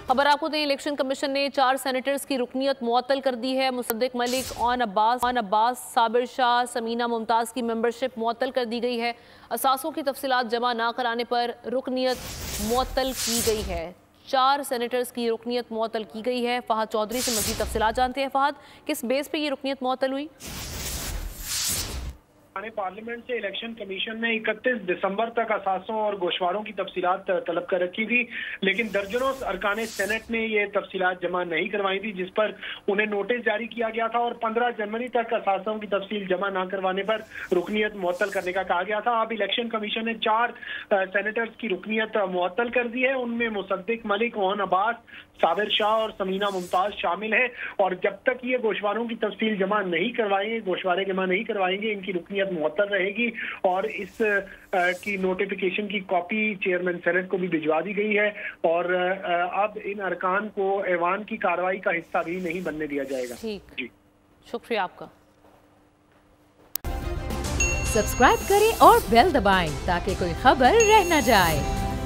खबर आपको दें, इलेक्शन कमीशन ने 4 सेनेटर्स की रुकनियत मुअत्तल कर दी है। मुसद्दिक मलिक, ओन अब्बास, साबिर शाह, समीना मुमताज़ की मेंबरशिप मुअत्तल कर दी गई है। असासों की तफसीलात जमा ना कराने पर रुकनियत मुअत्तल की गई है। 4 सेनेटर्स की रुकनियत मुअत्तल की गई है। फहद चौधरी से मज़ीद तफसीलात जानते हैं। फहद, किस बेस पे ये रुकनियत मुअत्तल हुई? पार्लियामेंट से इलेक्शन कमीशन ने 31 दिसंबर तक असासों और गोशवारों की तफसीलात तलब कर रखी थी, लेकिन दर्जनों अरकान सेनेट ने ये तफसीलात जमा नहीं करवाई थी, जिस पर उन्हें नोटिस जारी किया गया था और 15 जनवरी तक असासों की तफसील जमा ना करवाने पर रुकनियत मुअत्तल करने का कहा गया था। अब इलेक्शन कमीशन ने 4 सेनेटर्स की रुकनियत मुअत्तल कर दी है। उनमें मुसद्दिक मलिक, ओन अब्बास, साबिर शाह और समीना मुमताज शामिल है। और जब तक ये गोशवारों की तफसील जमा नहीं करवाएंगे, गोशवारे जमा नहीं करवाएंगे, इनकी रुकनियत मुअत्तल रहेगी। और इस की नोटिफिकेशन की कॉपी चेयरमैन सेनेट को भी भिजवा दी गई है और अब इन अरकान को ऐवान की कार्रवाई का हिस्सा भी नहीं बनने दिया जाएगा। ठीक जी, शुक्रिया आपका। सब्सक्राइब करें और बेल दबाएं ताकि कोई खबर रह न जाए।